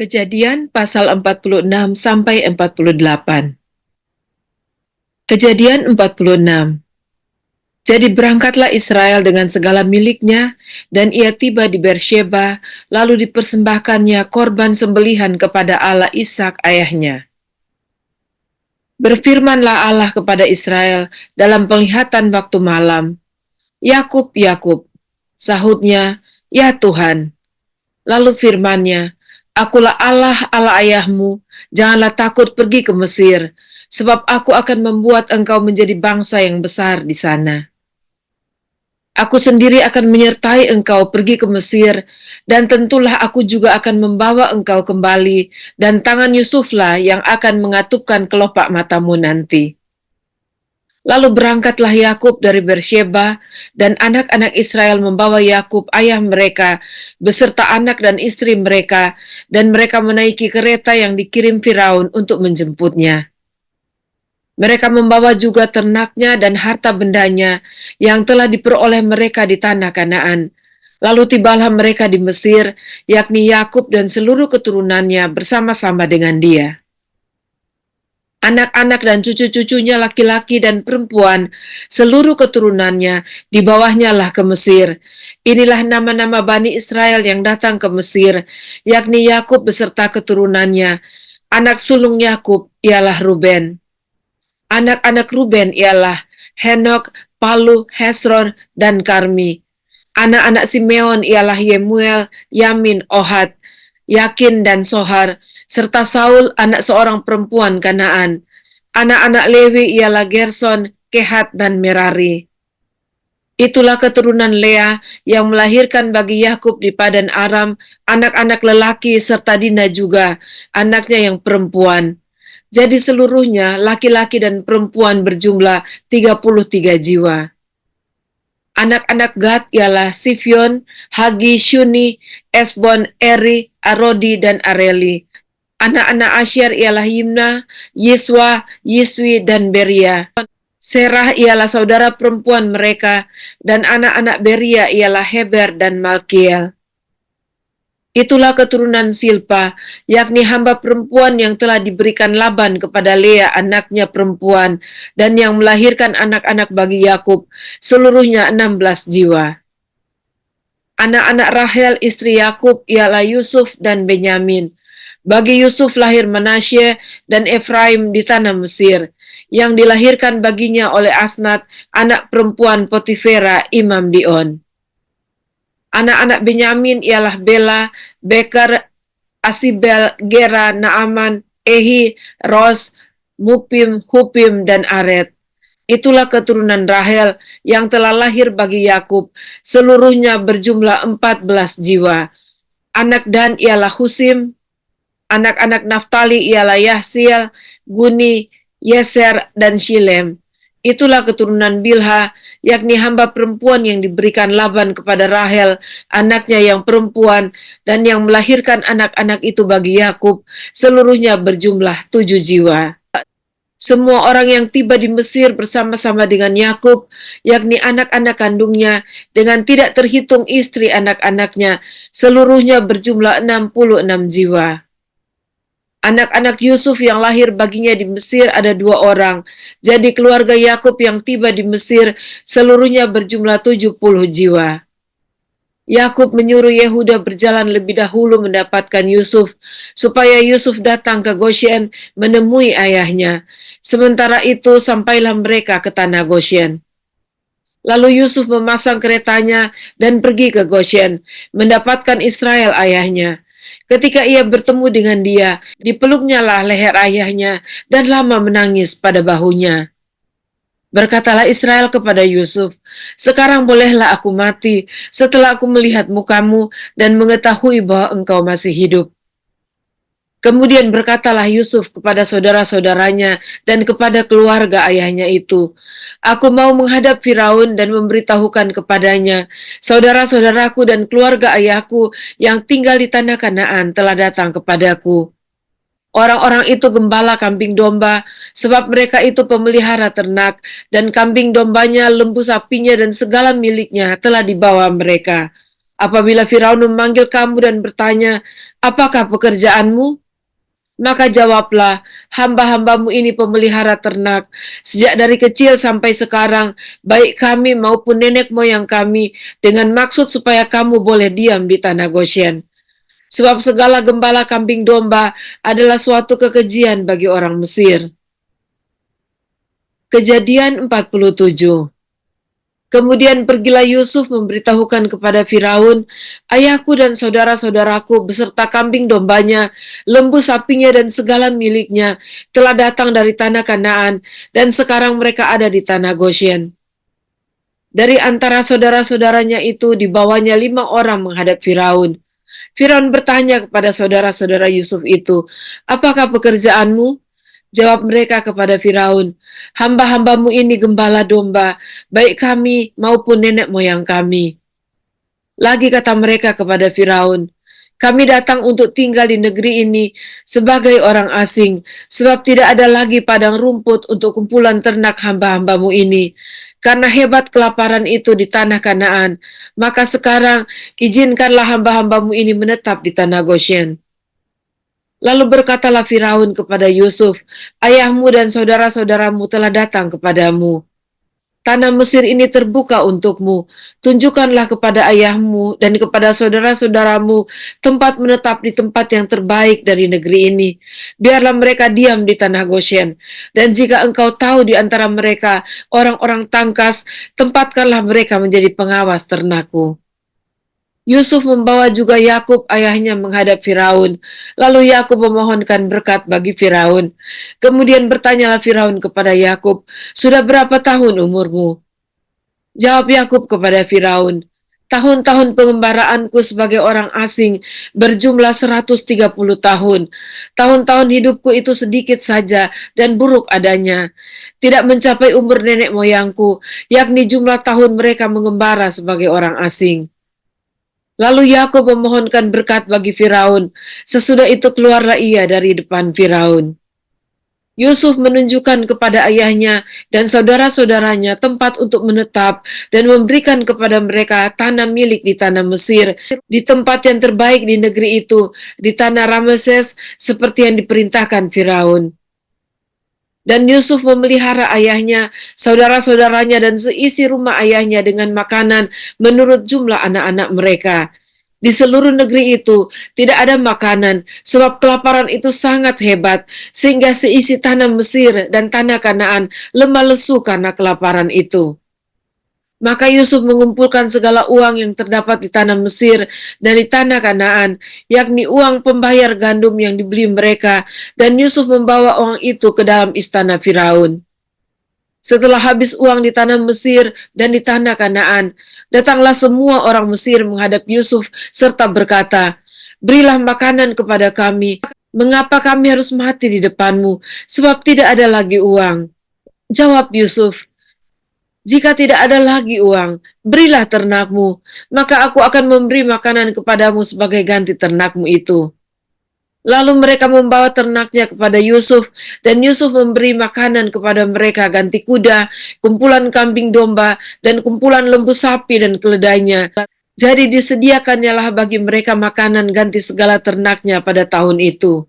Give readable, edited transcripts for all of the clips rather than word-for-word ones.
Kejadian pasal 46 sampai 48. Kejadian 46. Jadi berangkatlah Israel dengan segala miliknya, dan ia tiba di Beersheba, lalu dipersembahkannya korban sembelihan kepada Allah Ishak ayahnya. Berfirmanlah Allah kepada Israel dalam penglihatan waktu malam, "Yakub, Yakub." Sahutnya, "Ya Tuhan." Lalu firman-Nya, "Akulah Allah, Allah ayahmu, janganlah takut pergi ke Mesir, sebab aku akan membuat engkau menjadi bangsa yang besar di sana. Aku sendiri akan menyertai engkau pergi ke Mesir, dan tentulah aku juga akan membawa engkau kembali, dan tangan Yusuflah yang akan mengatupkan kelopak matamu nanti." Lalu berangkatlah Yakub dari Beersheba, dan anak-anak Israel membawa Yakub ayah mereka beserta anak dan istri mereka, dan mereka menaiki kereta yang dikirim Firaun untuk menjemputnya. Mereka membawa juga ternaknya dan harta bendanya yang telah diperoleh mereka di tanah Kanaan. Lalu tibalah mereka di Mesir, yakni Yakub dan seluruh keturunannya bersama-sama dengan dia. Anak-anak dan cucu-cucunya laki-laki dan perempuan, seluruh keturunannya, di bawahnya lah ke Mesir. Inilah nama-nama Bani Israel yang datang ke Mesir, yakni Yakub beserta keturunannya. Anak sulung Yakub ialah Ruben. Anak-anak Ruben ialah Henok, Palu, Hesron, dan Karmi. Anak-anak Simeon ialah Yemuel, Yamin, Ohad, Yakin, dan Sohar, serta Saul, anak seorang perempuan Kanaan. Anak-anak Lewi ialah Gerson, Kehat, dan Merari. Itulah keturunan Lea yang melahirkan bagi Yakub di Padan Aram anak-anak lelaki serta Dina juga, anaknya yang perempuan. Jadi seluruhnya laki-laki dan perempuan berjumlah 33 jiwa. Anak-anak Gad ialah Sifyon, Hagi, Shuni, Esbon, Eri, Arodi, dan Areli. Anak-anak Asyer ialah Yimna, Yiswa, Yiswi, dan Beria. Serah ialah saudara perempuan mereka, dan anak-anak Beria ialah Heber dan Malkiel. Itulah keturunan Silpa, yakni hamba perempuan yang telah diberikan Laban kepada Lea anaknya perempuan, dan yang melahirkan anak-anak bagi Yakub, seluruhnya 16 jiwa. Anak-anak Rahel istri Yakub ialah Yusuf dan Benyamin. Bagi Yusuf lahir Manasye dan Efraim di tanah Mesir, yang dilahirkan baginya oleh Asnat, anak perempuan Potifera, imam Dion. Anak-anak Benyamin ialah Bela, Beker, Asibel, Gera, Naaman, Ehi, Ros, Mupim, Hupim, dan Aret. Itulah keturunan Rahel yang telah lahir bagi Yakub, seluruhnya berjumlah 14 jiwa. Anak Dan ialah Husim, anak-anak Naftali ialah Yahsiel, Guni, Yeser, dan Shilem. Itulah keturunan Bilha, yakni hamba perempuan yang diberikan Laban kepada Rahel, anaknya yang perempuan, dan yang melahirkan anak-anak itu bagi Yakub, seluruhnya berjumlah 7 jiwa. Semua orang yang tiba di Mesir bersama-sama dengan Yakub, yakni anak-anak kandungnya, dengan tidak terhitung istri anak-anaknya, seluruhnya berjumlah 66 jiwa. Anak-anak Yusuf yang lahir baginya di Mesir ada 2 orang. Jadi keluarga Yakub yang tiba di Mesir seluruhnya berjumlah 70 jiwa. Yakub menyuruh Yehuda berjalan lebih dahulu mendapatkan Yusuf, supaya Yusuf datang ke Goshen menemui ayahnya. Sementara itu sampailah mereka ke tanah Goshen. Lalu Yusuf memasang keretanya dan pergi ke Goshen, mendapatkan Israel ayahnya. Ketika ia bertemu dengan dia, dipeluknya lah leher ayahnya dan lama menangis pada bahunya. Berkatalah Israel kepada Yusuf, "Sekarang bolehlah aku mati setelah aku melihat mukamu dan mengetahui bahwa engkau masih hidup." Kemudian berkatalah Yusuf kepada saudara-saudaranya dan kepada keluarga ayahnya itu, "Aku mau menghadap Firaun dan memberitahukan kepadanya, saudara-saudaraku dan keluarga ayahku yang tinggal di tanah Kanaan telah datang kepadaku. Orang-orang itu gembala kambing domba, sebab mereka itu pemelihara ternak, dan kambing dombanya, lembu sapinya, dan segala miliknya telah dibawa mereka. Apabila Firaun memanggil kamu dan bertanya, apakah pekerjaanmu? Maka jawablah, hamba-hambamu ini pemelihara ternak, sejak dari kecil sampai sekarang, baik kami maupun nenek moyang kami, dengan maksud supaya kamu boleh diam di tanah Goshen. Sebab segala gembala kambing domba adalah suatu kekejian bagi orang Mesir. Kejadian 47. Kemudian pergilah Yusuf memberitahukan kepada Firaun, ayahku dan saudara-saudaraku beserta kambing dombanya, lembu sapinya dan segala miliknya telah datang dari tanah Kanaan dan sekarang mereka ada di tanah Goshen. Dari antara saudara-saudaranya itu dibawanya 5 orang menghadap Firaun. Firaun bertanya kepada saudara-saudara Yusuf itu, apakah pekerjaanmu? Jawab mereka kepada Firaun, hamba-hambamu ini gembala domba, baik kami maupun nenek moyang kami. Lagi kata mereka kepada Firaun, kami datang untuk tinggal di negeri ini sebagai orang asing, sebab tidak ada lagi padang rumput untuk kumpulan ternak hamba-hambamu ini. Karena hebat kelaparan itu di tanah Kanaan, maka sekarang izinkanlah hamba-hambamu ini menetap di tanah Goshen. Lalu berkatalah Firaun kepada Yusuf, ayahmu dan saudara-saudaramu telah datang kepadamu. Tanah Mesir ini terbuka untukmu. Tunjukkanlah kepada ayahmu dan kepada saudara-saudaramu tempat menetap di tempat yang terbaik dari negeri ini. Biarlah mereka diam di tanah Goshen. Dan jika engkau tahu di antara mereka orang-orang tangkas, tempatkanlah mereka menjadi pengawas ternakku. Yusuf membawa juga Yakub ayahnya menghadap Firaun. Lalu Yakub memohonkan berkat bagi Firaun. Kemudian bertanyalah Firaun kepada Yakub, "Sudah berapa tahun umurmu?" Jawab Yakub kepada Firaun, "Tahun-tahun pengembaraanku sebagai orang asing berjumlah 130 tahun. Tahun-tahun hidupku itu sedikit saja dan buruk adanya. Tidak mencapai umur nenek moyangku, yakni jumlah tahun mereka mengembara sebagai orang asing." Lalu Yakub memohonkan berkat bagi Firaun. Sesudah itu keluarlah ia dari depan Firaun. Yusuf menunjukkan kepada ayahnya dan saudara-saudaranya tempat untuk menetap dan memberikan kepada mereka tanah milik di tanah Mesir, di tempat yang terbaik di negeri itu, di tanah Rameses, seperti yang diperintahkan Firaun. Dan Yusuf memelihara ayahnya, saudara-saudaranya, dan seisi rumah ayahnya dengan makanan menurut jumlah anak-anak mereka. Di seluruh negeri itu tidak ada makanan, sebab kelaparan itu sangat hebat, sehingga seisi tanah Mesir dan tanah Kanaan lemah lesu karena kelaparan itu. Maka Yusuf mengumpulkan segala uang yang terdapat di tanah Mesir dan di tanah Kanaan, yakni uang pembayar gandum yang dibeli mereka, dan Yusuf membawa uang itu ke dalam istana Firaun. Setelah habis uang di tanah Mesir dan di tanah Kanaan, datanglah semua orang Mesir menghadap Yusuf serta berkata, "Berilah makanan kepada kami. Mengapa kami harus mati di depanmu? Sebab tidak ada lagi uang." Jawab Yusuf, "Jika tidak ada lagi uang, berilah ternakmu, maka aku akan memberi makanan kepadamu sebagai ganti ternakmu itu." Lalu mereka membawa ternaknya kepada Yusuf, dan Yusuf memberi makanan kepada mereka ganti kuda, kumpulan kambing domba, dan kumpulan lembu sapi dan keledainya. Jadi disediakannyalah bagi mereka makanan ganti segala ternaknya pada tahun itu.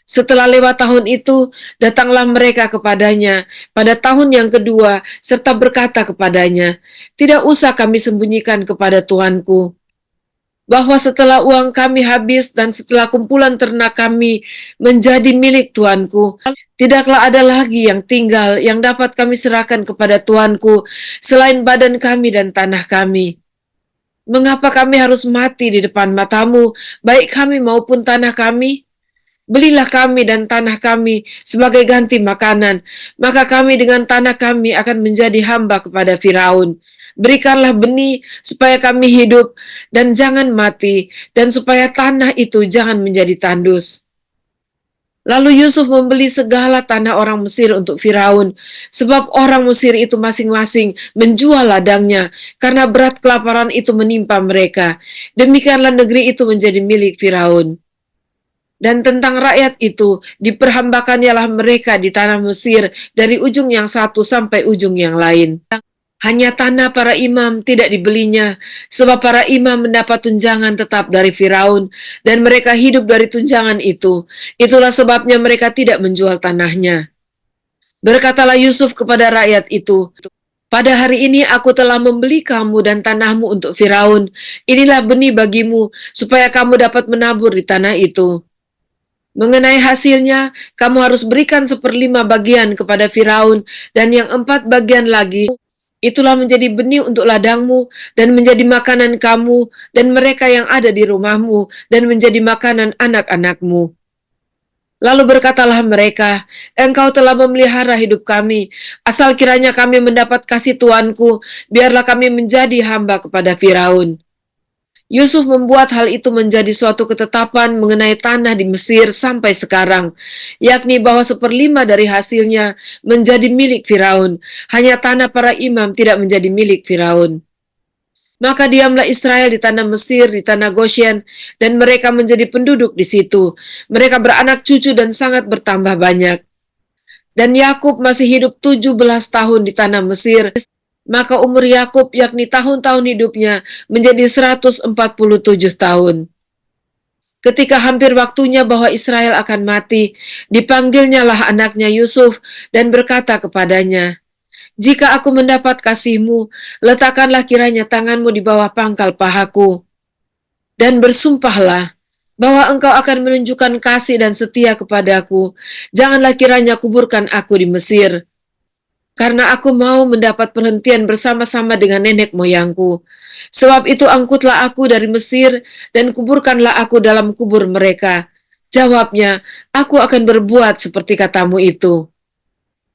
Setelah lewat tahun itu, datanglah mereka kepadanya pada tahun yang kedua, serta berkata kepadanya, "Tidak usah kami sembunyikan kepada Tuanku, bahwa setelah uang kami habis dan setelah kumpulan ternak kami menjadi milik Tuanku, tidaklah ada lagi yang tinggal yang dapat kami serahkan kepada Tuanku selain badan kami dan tanah kami. Mengapa kami harus mati di depan matamu, baik kami maupun tanah kami? Belilah kami dan tanah kami sebagai ganti makanan, maka kami dengan tanah kami akan menjadi hamba kepada Firaun. Berikanlah benih supaya kami hidup dan jangan mati, dan supaya tanah itu jangan menjadi tandus." Lalu Yusuf membeli segala tanah orang Mesir untuk Firaun, sebab orang Mesir itu masing-masing menjual ladangnya, karena berat kelaparan itu menimpa mereka. Demikianlah negeri itu menjadi milik Firaun. Dan tentang rakyat itu, diperhambakannya mereka di tanah Mesir dari ujung yang satu sampai ujung yang lain. Hanya tanah para imam tidak dibelinya, sebab para imam mendapat tunjangan tetap dari Firaun, dan mereka hidup dari tunjangan itu. Itulah sebabnya mereka tidak menjual tanahnya. Berkatalah Yusuf kepada rakyat itu, pada hari ini aku telah membeli kamu dan tanahmu untuk Firaun. Inilah benih bagimu, supaya kamu dapat menabur di tanah itu. Mengenai hasilnya, kamu harus berikan 1/5 bagian kepada Firaun, dan yang 4 bagian lagi, itulah menjadi benih untuk ladangmu, dan menjadi makanan kamu, dan mereka yang ada di rumahmu, dan menjadi makanan anak-anakmu. Lalu berkatalah mereka, engkau telah memelihara hidup kami, asal kiranya kami mendapat kasih Tuanku, biarlah kami menjadi hamba kepada Firaun. Yusuf membuat hal itu menjadi suatu ketetapan mengenai tanah di Mesir sampai sekarang, yakni bahwa 1/5 dari hasilnya menjadi milik Firaun, hanya tanah para imam tidak menjadi milik Firaun. Maka diamlah Israel di tanah Mesir, di tanah Goshen, dan mereka menjadi penduduk di situ. Mereka beranak cucu dan sangat bertambah banyak. Dan Yakub masih hidup 17 tahun di tanah Mesir. Maka umur Yakub yakni tahun-tahun hidupnya menjadi 147 tahun. Ketika hampir waktunya bahwa Israel akan mati, dipanggilnyalah anaknya Yusuf dan berkata kepadanya, jika aku mendapat kasihmu, letakkanlah kiranya tanganmu di bawah pangkal pahaku, dan bersumpahlah bahwa engkau akan menunjukkan kasih dan setia kepadaku. Janganlah kiranya kuburkan aku di Mesir, karena aku mau mendapat perhentian bersama-sama dengan nenek moyangku. Sebab itu angkutlah aku dari Mesir, dan kuburkanlah aku dalam kubur mereka. Jawabnya, aku akan berbuat seperti katamu itu.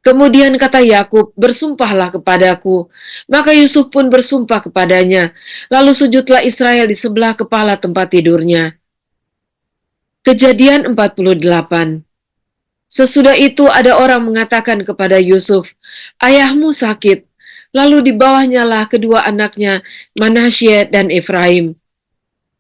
Kemudian kata Yakub, bersumpahlah kepadaku. Maka Yusuf pun bersumpah kepadanya. Lalu sujudlah Israel di sebelah kepala tempat tidurnya. Kejadian 48. Sesudah itu ada orang mengatakan kepada Yusuf, ayahmu sakit. Lalu di bawahnya lah kedua anaknya, Manasye dan Efraim.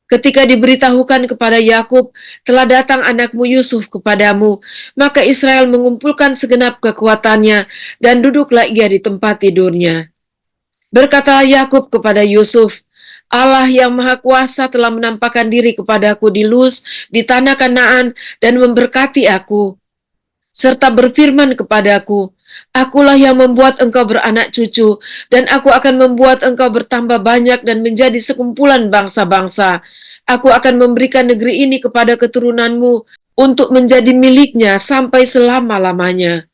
Ketika diberitahukan kepada Yakub, telah datang anakmu Yusuf kepadamu, maka Israel mengumpulkan segenap kekuatannya dan duduklah ia di tempat tidurnya. Berkatalah Yakub kepada Yusuf, Allah yang Maha Kuasa telah menampakkan diri kepadaku di Luz, di tanah Kanaan, dan memberkati aku, serta berfirman kepadaku, akulah yang membuat engkau beranak cucu, dan aku akan membuat engkau bertambah banyak dan menjadi sekumpulan bangsa-bangsa. Aku akan memberikan negeri ini kepada keturunanmu untuk menjadi miliknya sampai selama-lamanya.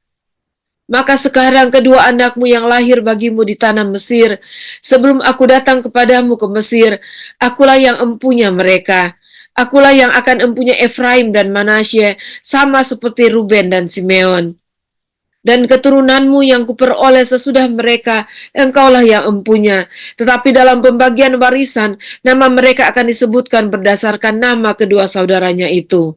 Maka sekarang kedua anakmu yang lahir bagimu di tanah Mesir, sebelum aku datang kepadamu ke Mesir, akulah yang empunya mereka. Akulah yang akan empunya Efraim dan Manasye, sama seperti Ruben dan Simeon. Dan keturunanmu yang kuperoleh sesudah mereka, engkaulah yang empunya. Tetapi dalam pembagian warisan, nama mereka akan disebutkan berdasarkan nama kedua saudaranya itu.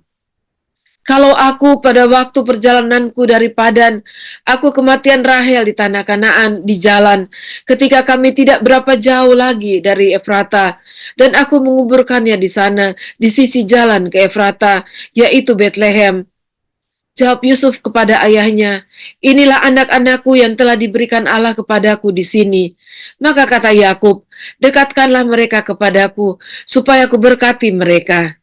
Kalau aku pada waktu perjalananku dari Padan, aku kematian Rahel di tanah Kanaan di jalan, ketika kami tidak berapa jauh lagi dari Efrata, dan aku menguburkannya di sana, di sisi jalan ke Efrata, yaitu Betlehem. Jawab Yusuf kepada ayahnya, inilah anak-anakku yang telah diberikan Allah kepadaku di sini. Maka kata Yakub, dekatkanlah mereka kepadaku, supaya aku berkati mereka.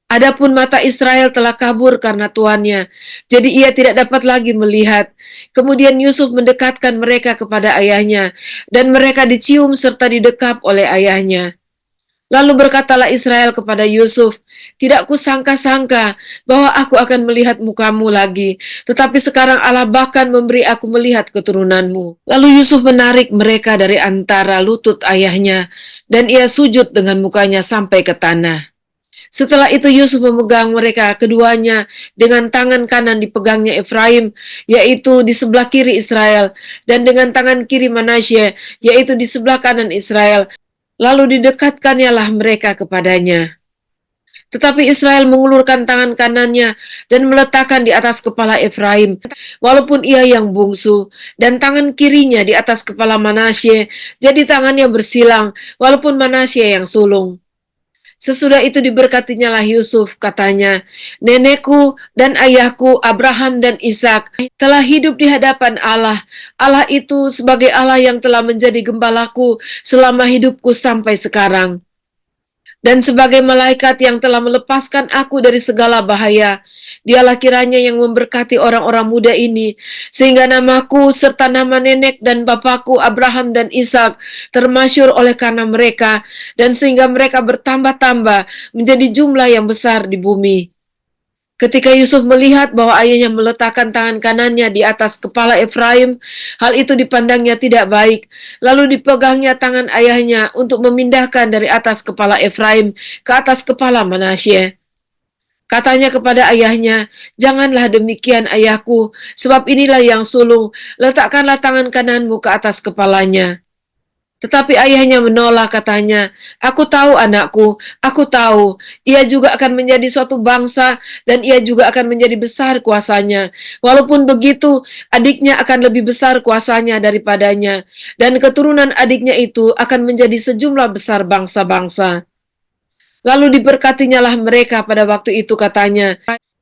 Adapun mata Israel telah kabur karena tuannya, jadi ia tidak dapat lagi melihat. Kemudian Yusuf mendekatkan mereka kepada ayahnya, dan mereka dicium serta didekap oleh ayahnya. Lalu berkatalah Israel kepada Yusuf, tidak kusangka-sangka bahwa aku akan melihat mukamu lagi, tetapi sekarang Allah bahkan memberi aku melihat keturunanmu. Lalu Yusuf menarik mereka dari antara lutut ayahnya, dan ia sujud dengan mukanya sampai ke tanah. Setelah itu Yusuf memegang mereka keduanya, dengan tangan kanan dipegangnya Efraim, yaitu di sebelah kiri Israel, dan dengan tangan kiri Manasye, yaitu di sebelah kanan Israel. Lalu didekatkannya lah mereka kepadanya. Tetapi Israel mengulurkan tangan kanannya dan meletakkan di atas kepala Efraim, walaupun ia yang bungsu, dan tangan kirinya di atas kepala Manasye, jadi tangannya bersilang, walaupun Manasye yang sulung. Sesudah itu diberkatinya lah Yusuf, katanya, nenekku dan ayahku Abraham dan Ishak telah hidup di hadapan Allah. Allah itu sebagai Allah yang telah menjadi gembalaku selama hidupku sampai sekarang. Dan sebagai malaikat yang telah melepaskan aku dari segala bahaya, dialah kiranya yang memberkati orang-orang muda ini, sehingga namaku serta nama nenek dan bapakku Abraham dan Ishak termasyur oleh karena mereka, dan sehingga mereka bertambah-tambah menjadi jumlah yang besar di bumi. Ketika Yusuf melihat bahwa ayahnya meletakkan tangan kanannya di atas kepala Efraim, hal itu dipandangnya tidak baik. Lalu dipegangnya tangan ayahnya untuk memindahkan dari atas kepala Efraim ke atas kepala Manasye. Katanya kepada ayahnya, "Janganlah demikian ayahku, sebab inilah yang sulung, letakkanlah tangan kananmu ke atas kepalanya." Tetapi ayahnya menolak, katanya, "Aku tahu anakku, aku tahu. Ia juga akan menjadi suatu bangsa dan ia juga akan menjadi besar kuasanya. Walaupun begitu, adiknya akan lebih besar kuasanya daripadanya, dan keturunan adiknya itu akan menjadi sejumlah besar bangsa-bangsa." Lalu diberkatinya lah mereka pada waktu itu, katanya,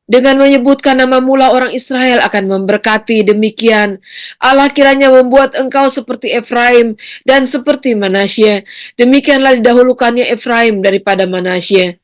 dengan menyebutkan nama mula orang Israel akan memberkati, demikian Allah kiranya membuat engkau seperti Efraim dan seperti Manasye. Demikianlah didahulukannya Efraim daripada Manasye.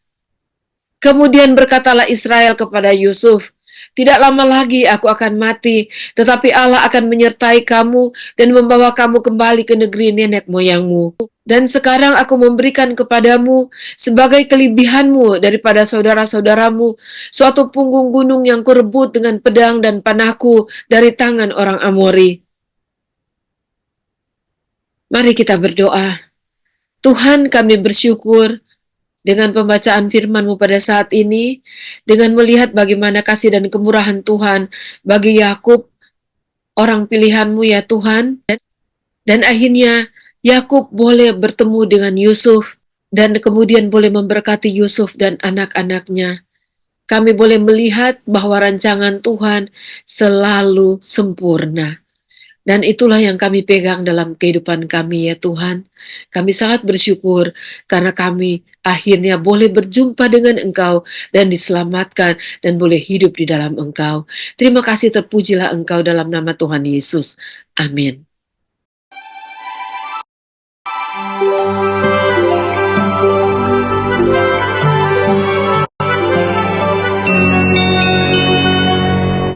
Kemudian berkatalah Israel kepada Yusuf, "Tidak lama lagi aku akan mati, tetapi Allah akan menyertai kamu dan membawa kamu kembali ke negeri nenek moyangmu. Dan sekarang aku memberikan kepadamu sebagai kelebihanmu daripada saudara-saudaramu suatu punggung gunung yang kurebut dengan pedang dan panahku dari tangan orang Amori." Mari kita berdoa. Tuhan, kami bersyukur dengan pembacaan firman-Mu pada saat ini, dengan melihat bagaimana kasih dan kemurahan Tuhan bagi Yakub, orang pilihan-Mu ya Tuhan, dan akhirnya Yakub boleh bertemu dengan Yusuf, dan kemudian boleh memberkati Yusuf dan anak-anaknya. Kami boleh melihat bahwa rancangan Tuhan selalu sempurna. Dan itulah yang kami pegang dalam kehidupan kami ya Tuhan. Kami sangat bersyukur karena kami akhirnya boleh berjumpa dengan Engkau dan diselamatkan dan boleh hidup di dalam Engkau. Terima kasih, terpujilah Engkau dalam nama Tuhan Yesus. Amin.